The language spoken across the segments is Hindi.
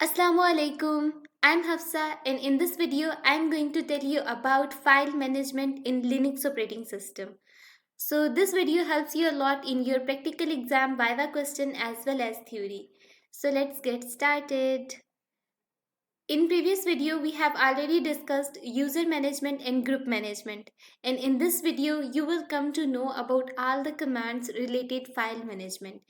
Assalamualaikum. I'm Hafsa, and in this video I'm going to tell you about file management in Linux operating system. So this video helps you a lot in your practical exam Viva question as well as theory. So let's get started. In previous video we have already discussed user management and group management, and in this video you will come to know about all the commands related file management.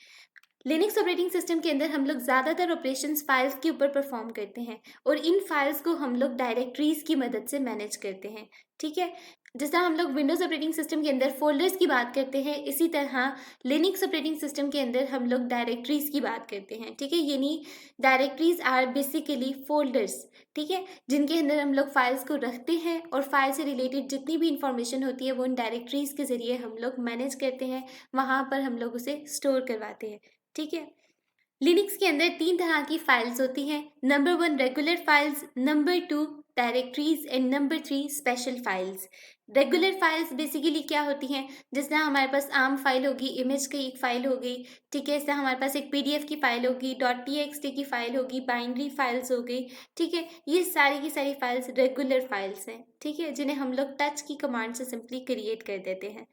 Linux operating system के अंदर हम लोग ज़्यादातर ऑपरेशंस फाइल्स के ऊपर परफॉर्म करते हैं और इन फाइल्स को हम लोग डायरेक्टरीज की मदद से मैनेज करते हैं। ठीक है, जिस तरह हम लोग विंडोज़ ऑपरेटिंग सिस्टम के अंदर फोल्डर्स की बात करते हैं, इसी तरह लिनक्स ऑपरेटिंग सिस्टम के अंदर हम लोग डायरेक्टरीज की बात करते हैं। ठीक है, यानी डायरेक्टरीज आर बेसिकली फोल्डर्स, ठीक है, जिनके अंदर हम लोग फाइल्स को रखते हैं और फाइल से रिलेटेड जितनी भी इंफॉर्मेशन होती है वो उन डायरेक्टरीज के ज़रिए हम लोग मैनेज करते हैं, वहाँ पर हम लोग उसे स्टोर करवाते हैं। ठीक है, लिनक्स के अंदर 3 तरह की फाइल्स होती हैं। Number 1 regular files, number 2 directories and number 3 special files. Regular files basically क्या होती हैं, जिस तरह हमारे पास आम फाइल होगी, इमेज की एक फाइल हो गई, ठीक है, इस तरह हमारे पास एक पीडीएफ की फाइल होगी, .txt की फाइल होगी, बाइनरी फाइल्स हो गई। ठीक है, ये सारी की सारी फाइल्स रेगुलर फाइल्स हैं। ठीक है, जिन्हें हम लोग टच की कमांड से सिंपली क्रिएट कर देते हैं।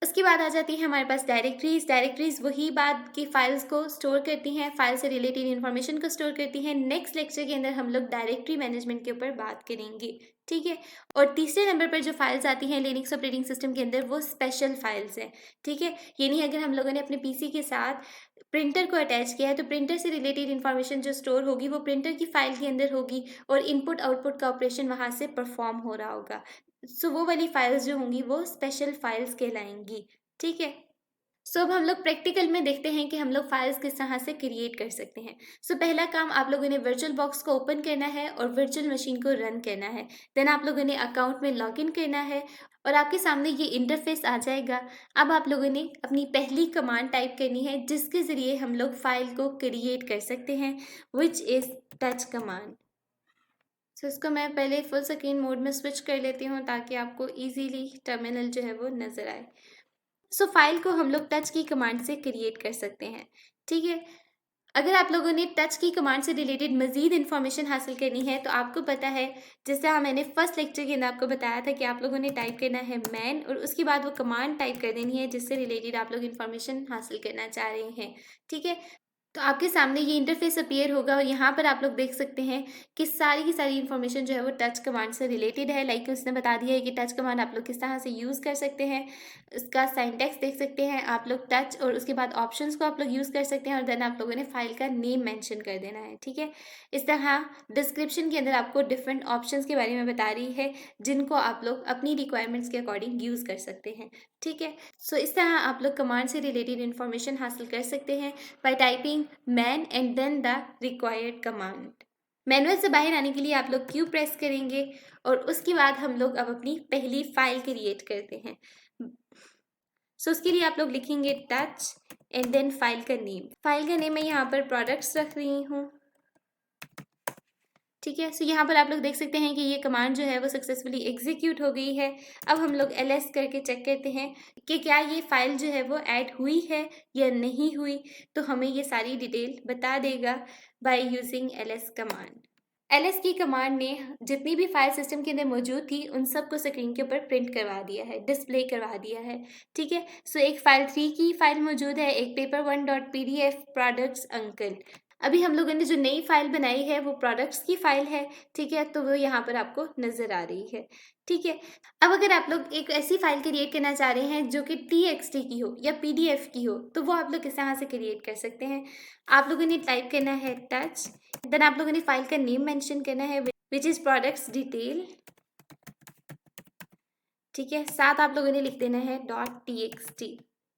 उसके बाद आ जाती है हमारे पास डायरेक्टरीज। डायरेक्टरीज वही बात की फाइल्स को स्टोर करती हैं, फाइल से रिलेटेड इन्फॉर्मेशन को स्टोर करती हैं। नेक्स्ट लेक्चर के अंदर हम लोग डायरेक्टरी मैनेजमेंट के ऊपर बात करेंगे। ठीक है, और तीसरे नंबर पर जो फाइल्स आती हैं लिनक्स ऑपरेटिंग सिस्टम के अंदर वो स्पेशल फाइल्स हैं। ठीक है, यानी अगर हम लोगों ने अपने पीसी के साथ प्रिंटर को अटैच किया है तो प्रिंटर से रिलेटेड इन्फॉर्मेशन जो स्टोर होगी वो प्रिंटर की फाइल के अंदर होगी और इनपुट आउटपुट का ऑपरेशन वहाँ से परफॉर्म हो रहा होगा। सो वो वाली फाइल्स जो होंगी वो स्पेशल फाइल्स कहलाएंगी। ठीक है, सो अब हम लोग प्रैक्टिकल में देखते हैं कि हम लोग फाइल्स किस तरह से क्रिएट कर सकते हैं। सो पहला काम आप लोगों ने वर्चुअल बॉक्स को ओपन करना है और वर्चुअल मशीन को रन करना है। देन आप लोगों ने अकाउंट में लॉगिन करना है और आपके सामने ये इंटरफेस आ जाएगा। अब आप लोगों ने अपनी पहली कमांड टाइप करनी है जिसके ज़रिए हम लोग फाइल को क्रिएट कर सकते हैं, विच इज़ टच कमांड। सो इसको मैं पहले फुल स्क्रीन मोड में स्विच कर लेती हूँ ताकि आपको ईजीली टर्मिनल जो है वो नज़र आए। सो फाइल को हम लोग टच की कमांड से क्रिएट कर सकते हैं। ठीक है, अगर आप लोगों ने टच की कमांड से रिलेटेड मजीद इन्फॉर्मेशन हासिल करनी है तो आपको पता है, जैसा मैंने फर्स्ट लेक्चर के अंदर आपको बताया था कि आप लोगों ने टाइप करना है मैन और उसके बाद वो कमांड टाइप कर देनी है जिससे रिलेटेड आप लोग इन्फॉर्मेशन हासिल करना चाह रहे हैं। ठीक है, तो आपके सामने ये इंटरफेस अपीयर होगा और यहाँ पर आप लोग देख सकते हैं कि सारी की सारी इन्फॉर्मेशन जो है वो टच कमांड से रिलेटेड है। लाइक उसने बता दिया है कि टच कमांड आप लोग किस तरह से यूज़ कर सकते हैं, उसका सिंटैक्स देख सकते हैं आप लोग टच, और उसके बाद ऑप्शंस को आप लोग यूज़ कर सकते हैं और देन आप लोगों ने फाइल का नेम मेंशन कर देना है। ठीक है, इस तरह डिस्क्रिप्शन के अंदर आपको डिफरेंट ऑप्शंस के बारे में बता रही है जिनको आप लोग अपनी रिक्वायरमेंट्स के अकॉर्डिंग यूज़ कर सकते हैं। ठीक है, सो इस तरह आप लोग कमांड से रिलेटेड इन्फॉर्मेशन हासिल कर सकते हैं by typing man and then the required command. Manual से बाहर आने के लिए आप लोग क्यू प्रेस करेंगे और उसके बाद हम लोग अब अपनी पहली फाइल क्रिएट करते हैं। सो उसके लिए आप लोग लिखेंगे टच एंड देन फाइल का नेम। फाइल का नेम मैं यहाँ पर प्रोडक्ट्स रख रही हूँ। ठीक है, सो यहाँ पर आप लोग देख सकते हैं कि ये कमांड जो है वो सक्सेसफुली एग्जीक्यूट हो गई है। अब हम लोग ls करके चेक करते हैं कि क्या ये फाइल जो है वो ऐड हुई है या नहीं हुई, तो हमें ये सारी डिटेल बता देगा by using ls command. ls की कमांड ने जितनी भी फाइल सिस्टम के अंदर मौजूद थी उन सबको स्क्रीन के ऊपर प्रिंट करवा दिया है, डिस्प्ले करवा दिया है। ठीक है, सो एक फाइल 3 की फाइल मौजूद है, एक paper1.pdf प्रोडक्ट्स अंकल। अभी हम लोगों ने जो नई फाइल बनाई है वो प्रोडक्ट्स की फाइल है। ठीक है, तो वो यहाँ पर आपको नज़र आ रही है। ठीक है, अब अगर आप लोग एक ऐसी फाइल क्रिएट करना चाह रहे हैं जो कि txt की हो या pdf की हो तो वो आप लोग किस तरह से क्रिएट कर सकते हैं। आप लोगों ने टाइप करना है टच, देन आप लोगों ने फाइल का नेम मेंशन करना है विच इज़ प्रोडक्ट्स डिटेल। ठीक है, साथ आप लोगों ने लिख देना है .txt।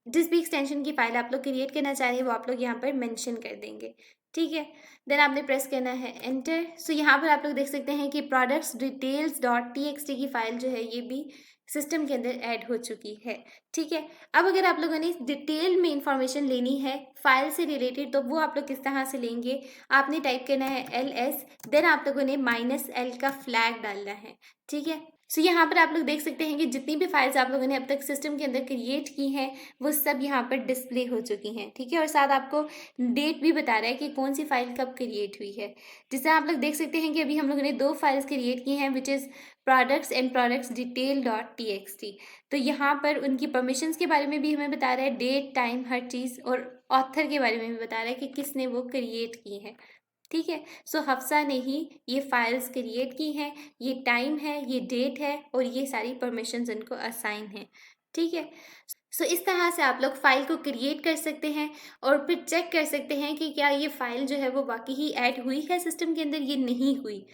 जिस भी एक्सटेंशन की फाइल आप लोग क्रिएट करना चाह रहे हैं वो आप लोग यहाँ पर मेंशन कर देंगे। ठीक है, देन आपने प्रेस करना है एंटर। सो यहाँ पर आप लोग देख सकते हैं कि प्रोडक्ट्स डिटेल्स .txt की फाइल जो है ये भी सिस्टम के अंदर ऐड हो चुकी है। ठीक है, अब अगर आप लोगों ने डिटेल में इंफॉर्मेशन लेनी है फाइल से रिलेटेड तो वो आप लोग किस तरह से लेंगे, आपने टाइप करना है ls, देन आप लोगों ने -l का फ्लैग डालना है। ठीक है, सो यहाँ पर आप लोग देख सकते हैं कि जितनी भी फाइल्स आप लोगों ने अब तक सिस्टम के अंदर क्रिएट की हैं वो सब यहाँ पर डिस्प्ले हो चुकी हैं, ठीक है। और साथ आपको डेट भी बता रहा है कि कौन सी फाइल कब क्रिएट हुई है। जिससे आप लोग देख सकते हैं कि अभी हम लोगों ने 2 फाइल्स क्रिएट की हैं, which is products and products detail dot txt। तो यहाँ पर उनकी परमिशंस के बारे में भी हमें बता रहा है, डेट, टाइम, हर चीज़, और ऑथर के बारे में भी बता रहा है कि किसने वो क्रिएट की है, ठीक है। सो हफ्सा ने ही ये फाइल्स क्रिएट की हैं, ये टाइम है, ये डेट है, और ये सारी परमिशंस इनको असाइन है, ठीक है। सो इस तरह से आप लोग फाइल को क्रिएट कर सकते हैं और फिर चेक कर सकते हैं कि क्या ये फाइल जो है वो वाकई ही ऐड हुई है सिस्टम के अंदर, ये नहीं हुई,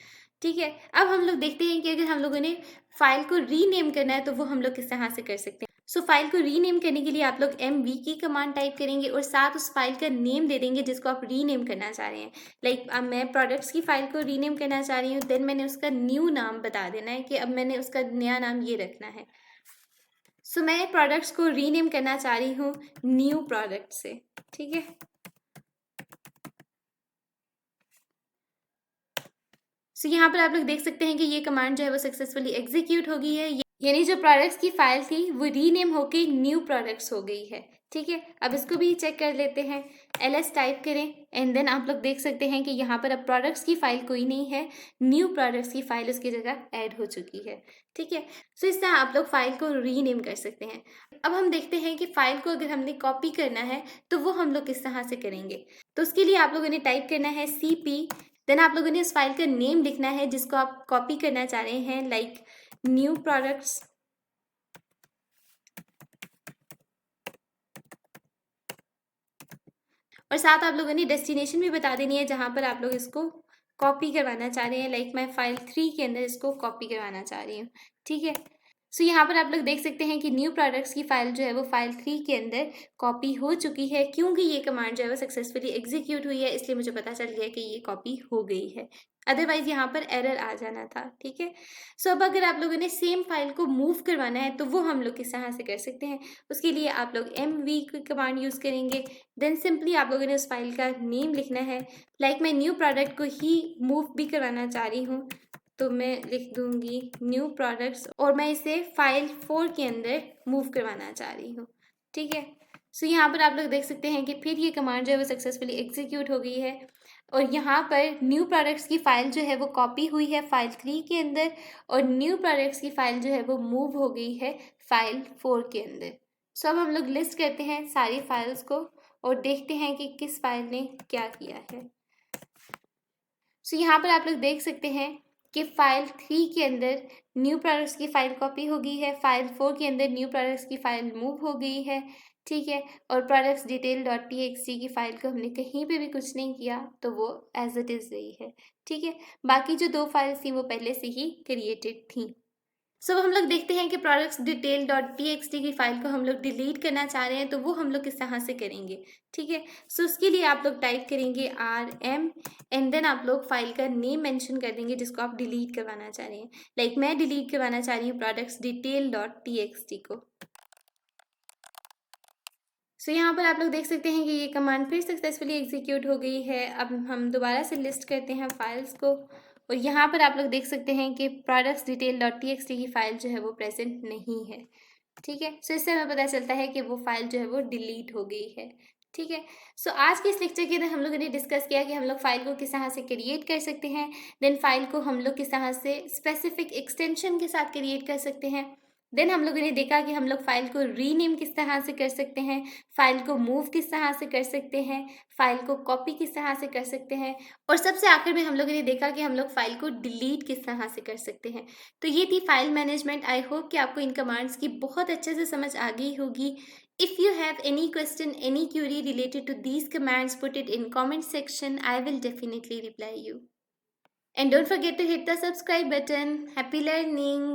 ठीक है। अब हम लोग देखते हैं कि अगर हम लोगों ने फाइल को रीनेम करना है तो वो हम लोग किस तरह से कर सकते हैं। सो फाइल को रीनेम करने के लिए आप लोग mv की कमांड टाइप करेंगे और साथ उस फाइल का नेम दे देंगे जिसको आप रीनेम करना चाह रहे हैं। लाइक अब मैं प्रोडक्ट्स की फाइल को रीनेम करना चाह रही हूँ, देन मैंने उसका न्यू नाम बता देना है कि अब मैंने उसका नया नाम ये रखना है। सो मैं प्रोडक्ट्स को रीनेम करना चाह रही हूँ न्यू प्रोडक्ट से, ठीक है। सो यहाँ पर आप लोग देख सकते हैं कि ये कमांड जो है वो सक्सेसफुली एग्जीक्यूट हो गई है, यानी जो प्रोडक्ट्स की फाइल थी वो रीनेम होके न्यू प्रोडक्ट्स हो गई है, ठीक है। अब इसको भी चेक कर लेते हैं, ls टाइप करें एंड देन आप लोग देख सकते हैं कि यहाँ पर अब प्रोडक्ट्स की फाइल कोई नहीं है, न्यू प्रोडक्ट्स की फाइल उसकी जगह ऐड हो चुकी है, ठीक है। सो इस तरह आप लोग फाइल को रीनेम कर सकते हैं। अब हम देखते हैं कि फाइल को अगर हमने कॉपी करना है तो वो हम लोग किस तरह से करेंगे। तो उसके लिए आप लोगों ने टाइप करना है cp, देन आप लोगों ने उस फाइल का नेम लिखना है जिसको आप कॉपी करना चाह रहे हैं, लाइक न्यू प्रोडक्ट्स, और साथ आप लोगों ने डेस्टिनेशन भी बता देनी है जहाँ पर आप लोग इसको कॉपी करवाना चाह रहे हैं। लाइक मैं फाइल 3 के अंदर इसको कॉपी करवाना चाह रही हूँ, ठीक है। सो यहाँ पर आप लोग देख सकते हैं कि न्यू प्रोडक्ट्स की फाइल जो है वो फाइल 3 के अंदर कॉपी हो चुकी है, क्योंकि ये कमांड जो है वो सक्सेसफुली एग्जीक्यूट हुई है, इसलिए मुझे पता चल गया कि ये कॉपी हो गई है, अदरवाइज यहाँ पर एरर आ जाना था, ठीक है। सो अब अगर आप लोगों ने सेम फाइल को मूव करवाना है तो वो हम लोग किस तरह से कर सकते हैं। उसके लिए आप लोग mv की कमांड यूज़ करेंगे, देन सिंपली आप लोगों ने उस फाइल का नेम लिखना है। लाइक मैं न्यू प्रोडक्ट को ही मूव भी करवाना चाह रही हूँ तो मैं लिख दूंगी न्यू प्रोडक्ट्स, और मैं इसे फाइल 4 के अंदर मूव करवाना चाह रही हूँ, ठीक है। सो यहाँ पर आप लोग देख सकते हैं कि फिर ये कमांड जो है वो सक्सेसफुली एग्जीक्यूट हो गई है, और यहाँ पर न्यू प्रोडक्ट्स की फाइल जो है वो कॉपी हुई है फाइल 3 के अंदर, और न्यू प्रोडक्ट्स की फाइल जो है वो मूव हो गई है फाइल 4 के अंदर। सो अब हम लोग लिस्ट करते हैं सारी फाइल्स को और देखते हैं कि किस फाइल ने क्या किया है। सो यहाँ पर आप लोग देख सकते हैं कि फाइल 3 के अंदर न्यू प्रोडक्ट्स की फाइल कॉपी हो गई है, फाइल 4 के अंदर न्यू प्रोडक्ट्स की फाइल मूव हो गई है, ठीक है। और प्रोडक्ट्स डिटेल डॉट txt की फाइल को हमने कहीं पे भी कुछ नहीं किया तो वो एज इट इज़ रही है, ठीक है। बाकी जो 2 फाइल्स थी वो पहले से ही क्रिएटेड थी। सो हम लोग देखते हैं कि प्रोडक्ट्स डिटेल डॉट txt की फाइल को हम लोग डिलीट करना चाह रहे हैं तो वो हम लोग किस तरह से करेंगे, ठीक है। सो उसके लिए आप लोग टाइप करेंगे rm एंड देन आप लोग फाइल का नेम मेंशन कर देंगे जिसको आप डिलीट करवाना चाह रहे हैं। लाइक मैं डिलीट करवाना चाह रही हूँ प्रोडक्ट्स डिटेल डॉट txt को। सो यहाँ पर आप लोग देख सकते हैं कि ये कमांड फिर सक्सेसफुली एग्जीक्यूट हो गई है। अब हम दोबारा से लिस्ट करते हैं फाइल्स को, और यहाँ पर आप लोग देख सकते हैं कि प्रोडक्ट्स डिटेल डॉट txt की फाइल जो है वो प्रेजेंट नहीं है, ठीक है। सो इससे हमें पता चलता है कि वो फाइल जो है वो डिलीट हो गई है, ठीक है। सो आज के इस लेक्चर के अंदर हम लोगों ने डिस्कस किया कि हम लोग फाइल को किस तरह से क्रिएट कर सकते हैं, देन फाइल को हम लोग किस तरह से स्पेसिफिक एक्सटेंशन के साथ क्रिएट कर सकते हैं, देन हम लोगों ने देखा कि हम लोग फाइल को रीनेम किस तरह से कर सकते हैं, फाइल को मूव किस तरह से कर सकते हैं, फाइल को कॉपी किस तरह से कर सकते हैं, और सबसे आखिर में हम लोगों ने देखा कि हम लोग फाइल को डिलीट किस तरह से कर सकते हैं। तो ये थी फाइल मैनेजमेंट। आई होप कि आपको इन कमांड्स की बहुत अच्छे से समझ आ गई होगी। If you have any question, any query related to these commands, put it in comment section. I will definitely reply you. And don't forget to hit the subscribe button. Happy learning!